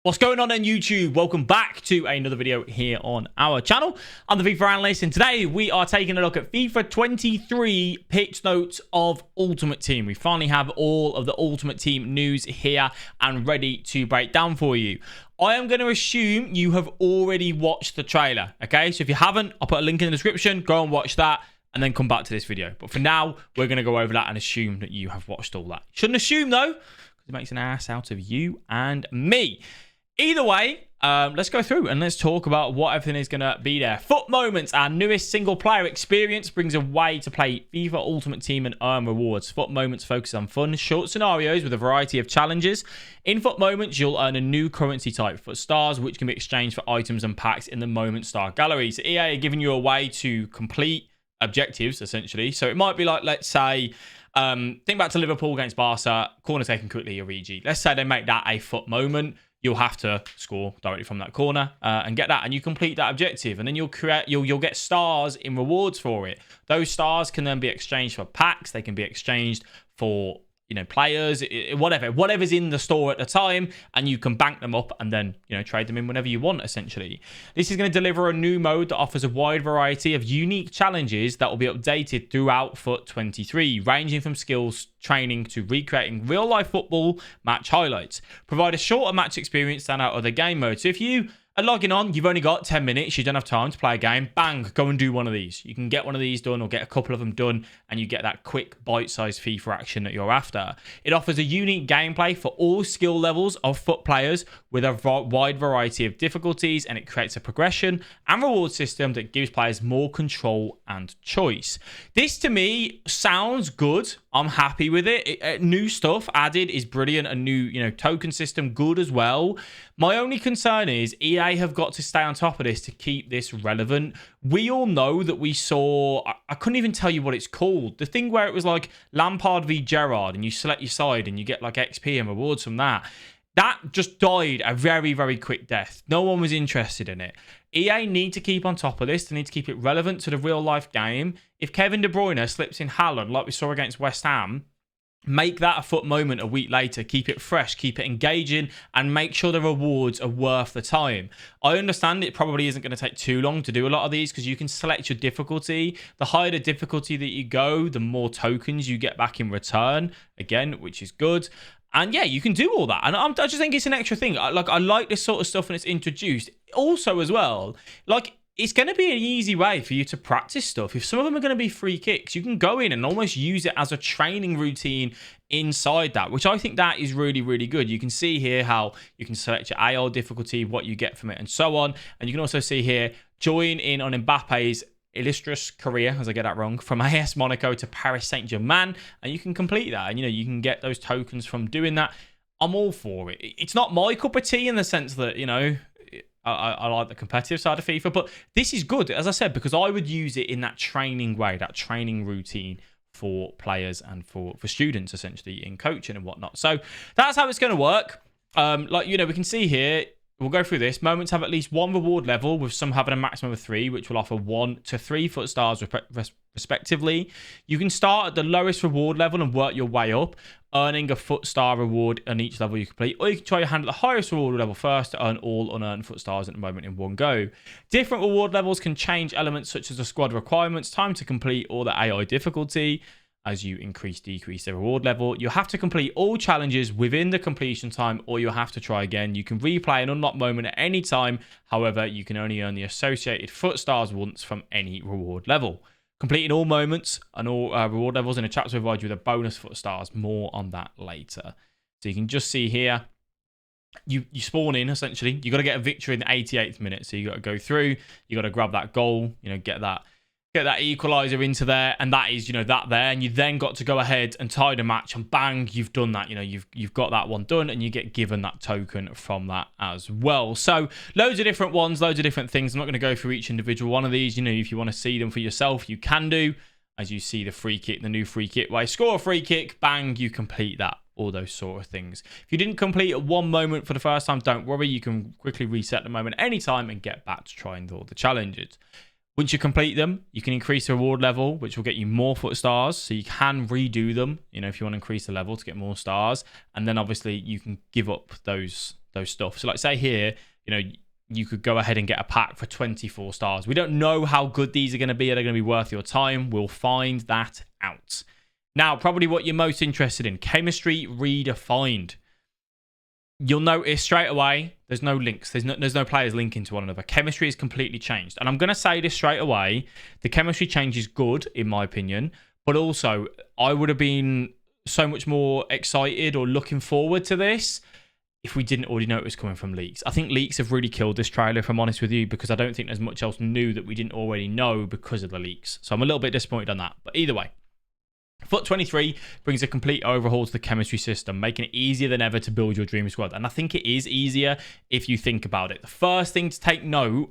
What's going on YouTube? Welcome back to another video here on our channel. I'm the FIFA Analyst, and today we are taking a look at FIFA 23 pitch notes of Ultimate Team. We finally have all of the Ultimate Team news here and ready to break down for you. I am going to assume you have already watched the trailer, okay? So if you haven't, I'll put a link in the description. Go and watch that and then come back to this video. But for now, we're going to go over that and assume that you have watched all that. Shouldn't assume though, because it makes an ass out of you and me. Either way, let's go through and let's talk about what everything is going to be there. FUT Moments, our newest single-player experience, brings a way to play FIFA Ultimate Team and earn rewards. FUT Moments focuses on fun, short scenarios with a variety of challenges. In FUT Moments, you'll earn a new currency type, FUT Stars, which can be exchanged for items and packs in the Moment Star Gallery. So EA are giving you a way to complete objectives, essentially. So it might be like, let's say, think back to Liverpool against Barca, corner taken quickly, Origi. Let's say they make that a FUT moment. You'll have to score directly from that corner and get that, and you complete that objective, and then you'll get stars in rewards for it. Those stars can then be exchanged for packs. They can be exchanged for players, whatever's in the store at the time, and you can bank them up and then trade them in whenever you want. Essentially, this is going to deliver a new mode that offers a wide variety of unique challenges that will be updated throughout FUT 23, ranging from skills training to recreating real-life football match highlights. Provide a shorter match experience than our other game modes. So if you are logging on, you've only got 10 minutes, you don't have time to play a game, bang, go and do one of these. You can get one of these done or get a couple of them done, and you get that quick bite-sized FIFA action that you're after. It offers a unique gameplay for all skill levels of FUT players with a wide variety of difficulties, and it creates a progression and reward system that gives players more control and choice. This to me sounds good. I'm happy with it. New stuff added is brilliant. A new, token system, good as well. My only concern is EA have got to stay on top of this to keep this relevant. We all know that we saw, I couldn't even tell you what it's called. The thing where it was like Lampard v Gerrard, and you select your side and you get like XP and rewards from that. That just died a very, very quick death. No one was interested in it. EA need to keep on top of this. They need to keep it relevant to the real life game. If Kevin De Bruyne slips in Haaland like we saw against West Ham, make that a FUT moment a week later. Keep it fresh, keep it engaging, and make sure the rewards are worth the time. I understand it probably isn't going to take too long to do a lot of these because you can select your difficulty. The higher the difficulty that you go, the more tokens you get back in return, again, which is good. And yeah, you can do all that. And I just think it's an extra thing. I like this sort of stuff when it's introduced. Also as well, it's going to be an easy way for you to practice stuff. If some of them are going to be free kicks, you can go in and almost use it as a training routine inside that, which I think that is really, really good. You can see here how you can select your AR difficulty, what you get from it, and so on. And you can also see here, join in on Mbappe's illustrious career, as I get that wrong, from AS Monaco to Paris Saint-Germain, and you can complete that, and you can get those tokens from doing that. I'm all for it. It's not my cup of tea in the sense that I like the competitive side of FIFA, but this is good, as I said, because I would use it in that training way, that training routine for players and for students, essentially, in coaching and whatnot. So that's how it's going to work. We can see here, we'll go through this. Moments have at least one reward level, with some having a maximum of 3, which will offer 1 to 3 FUT stars respectively. You can start at the lowest reward level and work your way up, earning a FUT star reward on each level you complete. Or you can try your hand at the highest reward level first to earn all unearned FUT stars at the moment in one go. Different reward levels can change elements such as the squad requirements, time to complete, or the AI difficulty. As you decrease the reward level, you have to complete all challenges within the completion time, or you'll have to try again. You can replay an unlocked moment at any time. However, you can only earn the associated FUT stars once from any reward level. Completing all moments and all reward levels in a chapter will provide you with a bonus FUT stars. More on that later. So you can just see here, you spawn in, essentially. You got to get a victory in the 88th minute. So you got to go through, you got to grab that goal, get that equalizer into there, and that is, that there, and you then got to go ahead and tie the match, and bang, you've done that. You've got that one done, and you get given that token from that as well. So loads of different ones, loads of different things. I'm not going to go through each individual one of these. If you want to see them for yourself, you can do. As you see the free kick, the new free kick, where score a free kick, bang, you complete that. All those sort of things. If you didn't complete at one moment for the first time, don't worry. You can quickly reset the moment anytime and get back to trying all the challenges. Once you complete them, you can increase the reward level, which will get you more FUT stars. So you can redo them, if you want to increase the level to get more stars. And then obviously you can give up those those stuff. So like say here, you know, you could go ahead and get a pack for 24 stars. We don't know how good these are going to be. Are they going to be worth your time? We'll find that out. Now, probably what you're most interested in, chemistry redefined. You'll notice straight away, there's no links. There's no players linking to one another. Chemistry is completely changed. And I'm going to say this straight away. The chemistry change is good, in my opinion. But also, I would have been so much more excited or looking forward to this if we didn't already know it was coming from leaks. I think leaks have really killed this trailer, if I'm honest with you, because I don't think there's much else new that we didn't already know because of the leaks. So I'm a little bit disappointed on that. But either way, FUT 23 brings a complete overhaul to the chemistry system, making it easier than ever to build your dream squad. And I think it is easier if you think about it. The first thing to take note,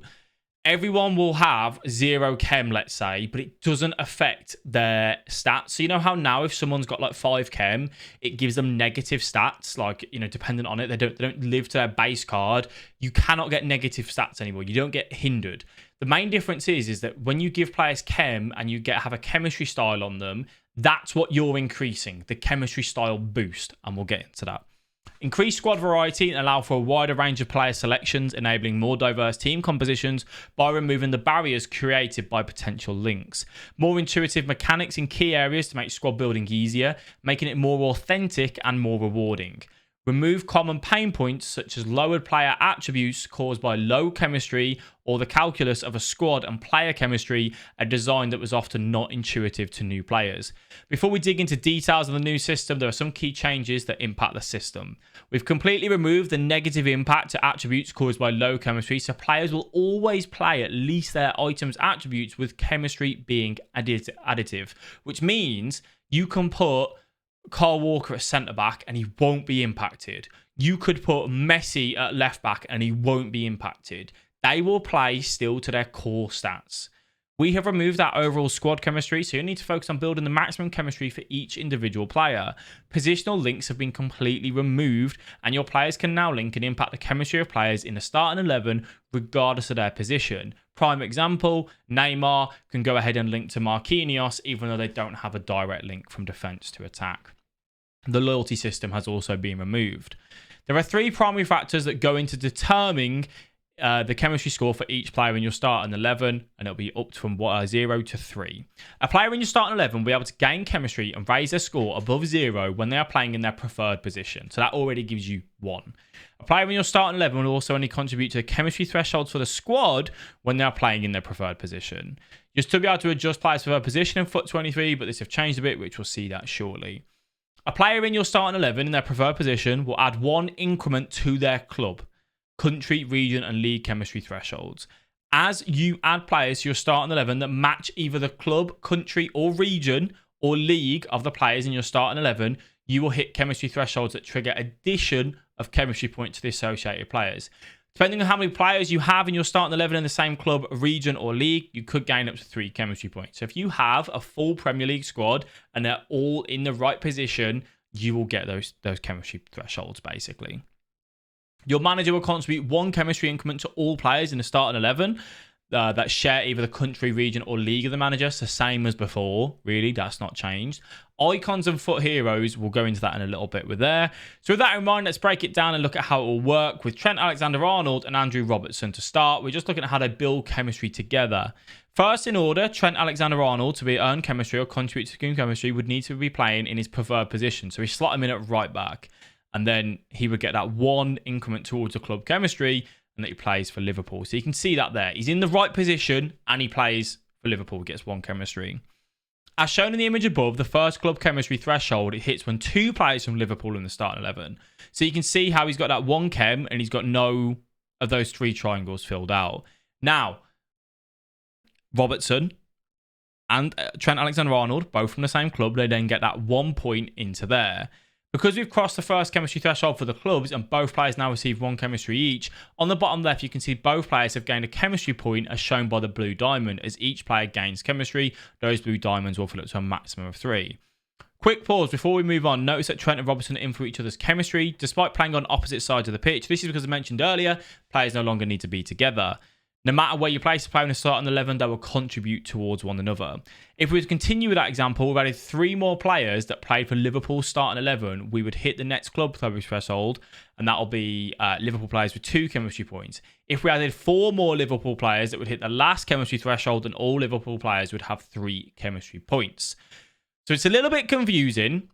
everyone will have 0 chem, let's say, but it doesn't affect their stats. So you know how now if someone's got like 5 chem, it gives them negative stats, like, you know, dependent on it. They don't live to their base card. You cannot get negative stats anymore. You don't get hindered. The main difference is that when you give players chem and you have a chemistry style on them, that's what you're increasing, the chemistry style boost, and we'll get into that. Increase squad variety and allow for a wider range of player selections, enabling more diverse team compositions by removing the barriers created by potential links. More intuitive mechanics in key areas to make squad building easier, making it more authentic and more rewarding. Remove common pain points such as lowered player attributes caused by low chemistry or the calculus of a squad and player chemistry, a design that was often not intuitive to new players. Before we dig into details of the new system, there are some key changes that impact the system. We've completely removed the negative impact to attributes caused by low chemistry, so players will always play at least their items' attributes with chemistry being additive, which means you can put Kyle Walker at centre-back and he won't be impacted. You could put Messi at left-back and he won't be impacted. They will play still to their core stats. We have removed that overall squad chemistry, so you need to focus on building the maximum chemistry for each individual player. Positional links have been completely removed, and your players can now link and impact the chemistry of players in the starting 11 regardless of their position. Prime example, Neymar can go ahead and link to Marquinhos even though they don't have a direct link from defence to attack. The loyalty system has also been removed. There are 3 primary factors that go into determining the chemistry score for each player in your starting 11, and it'll be up from 0 to 3. A player in your starting 11 will be able to gain chemistry and raise their score above 0 when they are playing in their preferred position. So that already gives you 1. A player in your starting 11 will also only contribute to the chemistry thresholds for the squad when they are playing in their preferred position. You'll still be able to adjust players' preferred position in FUT 23, but this have changed a bit, which we'll see that shortly. A player in your starting 11 in their preferred position will add 1 increment to their club, country, region, and league chemistry thresholds. As you add players to your starting 11 that match either the club, country, or region or league of the players in your starting 11, you will hit chemistry thresholds that trigger addition of chemistry points to the associated players. Depending on how many players you have in your starting 11 in the same club, region, or league, you could gain up to 3 chemistry points. So if you have a full Premier League squad and they're all in the right position, you will get those chemistry thresholds, basically. Your manager will contribute 1 chemistry increment to all players in the starting 11 that share either the country, region, or league of the manager. It's the same as before, really. That's not changed. Icons and FUT heroes, we'll go into that in a little bit with there. So with that in mind, let's break it down and look at how it will work with Trent Alexander-Arnold and Andrew Robertson to start. We're just looking at how they build chemistry together. First in order, Trent Alexander-Arnold, to be earn chemistry or contribute to team chemistry, would need to be playing in his preferred position. So we slot him in at right back. And then he would get that 1 increment towards the club chemistry, and that he plays for Liverpool. So you can see that there. He's in the right position and he plays for Liverpool, gets 1 chemistry. As shown in the image above, the first club chemistry threshold, it hits when 2 players from Liverpool in the starting 11. So you can see how he's got that 1 chem and he's got no of those 3 triangles filled out. Now, Robertson and Trent Alexander-Arnold, both from the same club, they then get that 1 point into there. Because we've crossed the first chemistry threshold for the clubs and both players now receive 1 chemistry each, on the bottom left you can see both players have gained a chemistry point as shown by the blue diamond. As each player gains chemistry, those blue diamonds will fill up to a maximum of 3. Quick pause before we move on. Notice that Trent and Robertson are in for each other's chemistry. Despite playing on opposite sides of the pitch, this is because I mentioned earlier, players no longer need to be together. No matter where you place a player in the starting 11, they will contribute towards one another. If we were to continue with that example, we've added 3 more players that played for Liverpool's starting 11, we would hit the next club threshold, and that'll be Liverpool players with 2 chemistry points. If we added 4 more Liverpool players, that would hit the last chemistry threshold, and all Liverpool players would have 3 chemistry points. So it's a little bit confusing,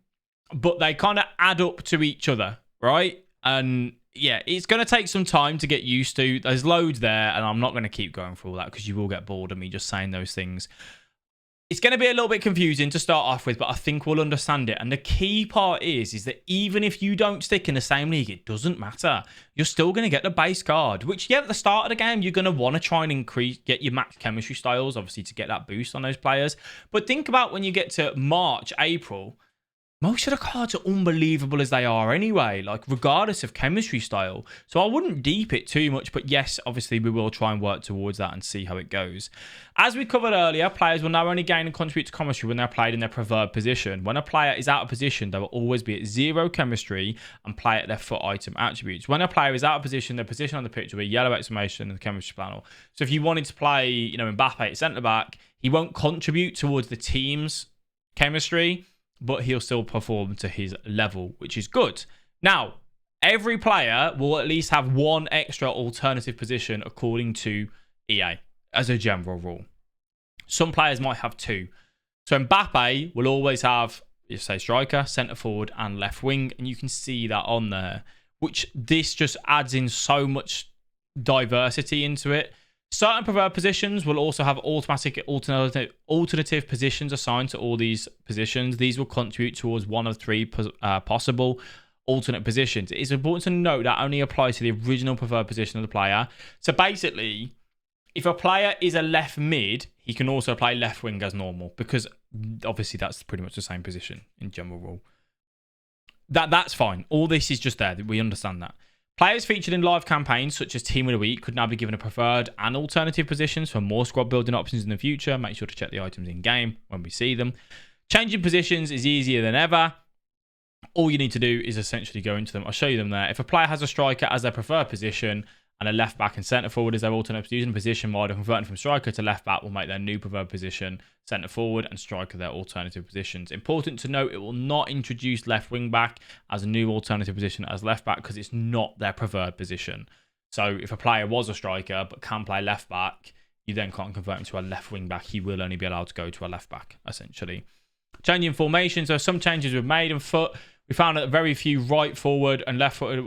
but they kind of add up to each other, right? And yeah, it's going to take some time to get used to. There's loads there, and I'm not going to keep going through all that because you will get bored of me just saying those things. It's going to be a little bit confusing to start off with, but I think we'll understand it. And the key part is that even if you don't stick in the same league, it doesn't matter. You're still going to get the base card, which, yeah, at the start of the game, you're going to want to try and get your max chemistry styles, obviously, to get that boost on those players. But think about when you get to March, April, most of the cards are unbelievable as they are anyway, like regardless of chemistry style. So I wouldn't deep it too much, but yes, obviously we will try and work towards that and see how it goes. As we covered earlier, players will now only gain and contribute to chemistry when they're played in their preferred position. When a player is out of position, they will always be at 0 chemistry and play at their FUT item attributes. When a player is out of position, their position on the pitch will be yellow exclamation in the chemistry panel. So if you wanted to play, Mbappe at centre back, he won't contribute towards the team's chemistry, but he'll still perform to his level, which is good. Now, every player will at least have 1 extra alternative position according to EA, as a general rule. Some players might have 2. So Mbappe will always have, say, striker, centre forward, and left wing, and you can see that on there, which this just adds in so much diversity into it. Certain preferred positions will also have automatic alternative positions assigned to all these positions. These will contribute towards 1 of 3 possible alternate positions. It's important to note that only applies to the original preferred position of the player. So basically, if a player is a left mid, he can also play left wing as normal, because obviously that's pretty much the same position in general rule. That's fine. All this is just there. We understand that. Players featured in live campaigns such as Team of the Week could now be given a preferred and alternative positions for more squad building options in the future. Make sure to check the items in game when we see them. Changing positions is easier than ever. All you need to do is essentially go into them. I'll show you them there. If a player has a striker as their preferred position and a left back and centre forward as their alternate position mode, converting from striker to left back will make their new preferred position centre forward and striker their alternative positions. Important to note, it will not introduce left wing back as a new alternative position as left back because it's not their preferred position. So if a player was a striker but can play left back, you then can't convert him to a left wing back. He will only be allowed to go to a left back, essentially. Changing formations, there are some changes we've made in FUT. We found that very few right forward and left forward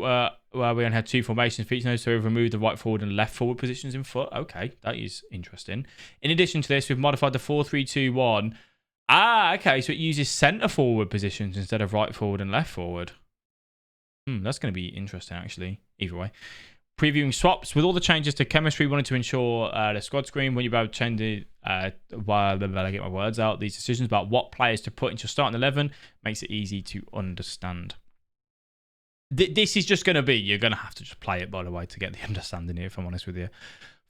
where we only had 2 formations featuring those, so we've removed the right forward and left forward positions in FUT. Okay, that is interesting. In addition to this, we've modified the 4-3-2-1. Okay, so it uses centre forward positions instead of right forward and left forward. That's going to be interesting, actually. Either way. Previewing swaps. With all the changes to chemistry, we wanted to ensure the squad screen, when you're able to change the, while I get my words out, these decisions about what players to put into your starting 11 makes it easy to understand. This is just going to be, you're going to have to just play it, by the way, to get the understanding here, if I'm honest with you.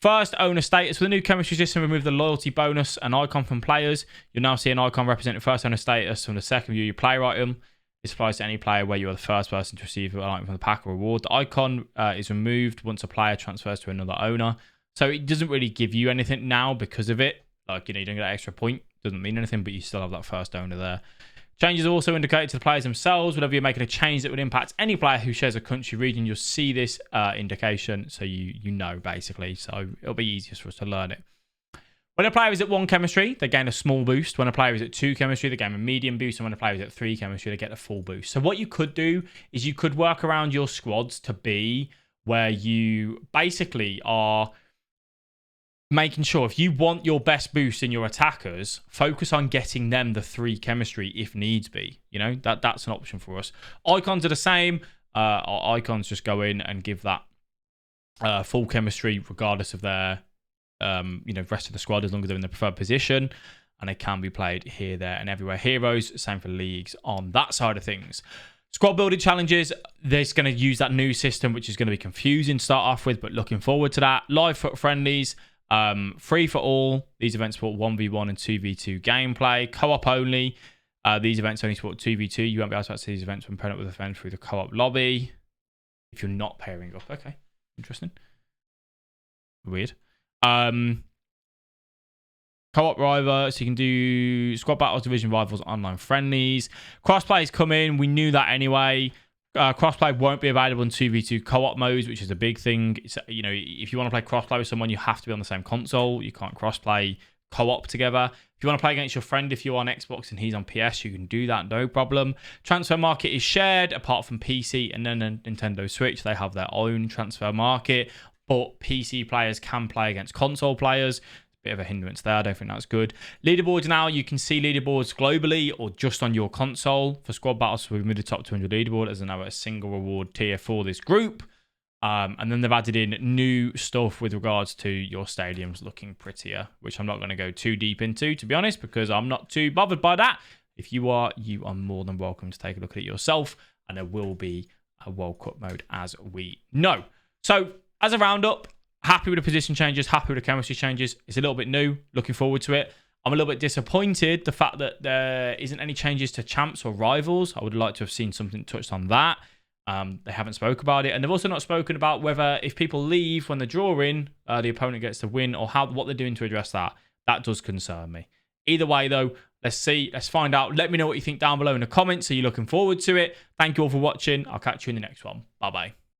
First, owner status. With the new chemistry system, remove the loyalty bonus and icon from players. You'll now see an icon representing first owner status from the second view your player item. This applies to any player where you are the first person to receive an item from the pack or reward. The icon is removed once a player transfers to another owner. So it doesn't really give you anything now because of it. Like, you don't get that extra point. Doesn't mean anything, but you still have that first owner there. Changes are also indicated to the players themselves. Whenever you're making a change that would impact any player who shares a country region, you'll see this indication, so you know, basically. So it'll be easier for us to learn it. When a player is at 1 chemistry, they gain a small boost. When a player is at 2 chemistry, they gain a medium boost. And when a player is at 3 chemistry, they get a full boost. So what you could do is you could work around your squads to be where you basically are making sure, if you want your best boost in your attackers, focus on getting them the 3 chemistry if needs be. You know, that's an option for us. Icons are the same. Our icons just go in and give that full chemistry regardless of their rest of the squad, as long as they're in the preferred position, and they can be played here, there, and everywhere. Heroes, same for leagues on that side of things. Squad building challenges, they're going to use that new system, which is going to be confusing to start off with, but looking forward to that. Live FUT friendlies, free for all. These events support 1v1 and 2v2 gameplay. Co-op only. These events only support 2v2. You won't be able to access these events when pairing up with a friend through the co-op lobby if you're not pairing up. Okay, interesting. Weird. Co-op rival, so you can do squad battles, division rivals, online friendlies. Crossplay is coming. We knew that anyway. Crossplay won't be available in 2v2 co-op modes, which is a big thing. It's, you know, if you want to play crossplay with someone, you have to be on the same console. You can't crossplay co-op together. If you want to play against your friend, if you're on Xbox and he's on PS, you can do that, no problem. Transfer market is shared, apart from PC and then Nintendo Switch. They have their own transfer market, but PC players can play against console players. Bit of a hindrance there. I don't think that's good. Leaderboards now, you can see leaderboards globally or just on your console. For squad battles, we've moved the top 200 leaderboard as now a single reward tier for this group. And then they've added in new stuff with regards to your stadiums looking prettier, which I'm not going to go too deep into, to be honest, because I'm not too bothered by that. If you are more than welcome to take a look at it yourself. And there will be a World Cup mode, as we know. So, as a roundup, happy with the position changes, happy with the chemistry changes. It's a little bit new. Looking forward to it. I'm a little bit disappointed the fact that there isn't any changes to champs or rivals. I would like to have seen something touched on that. They haven't spoke about it. And they've also not spoken about whether if people leave when they're drawing, the opponent gets to win or what they're doing to address that. That does concern me. Either way, though, let's see. Let's find out. Let me know what you think down below in the comments. Are you looking forward to it? Thank you all for watching. I'll catch you in the next one. Bye-bye.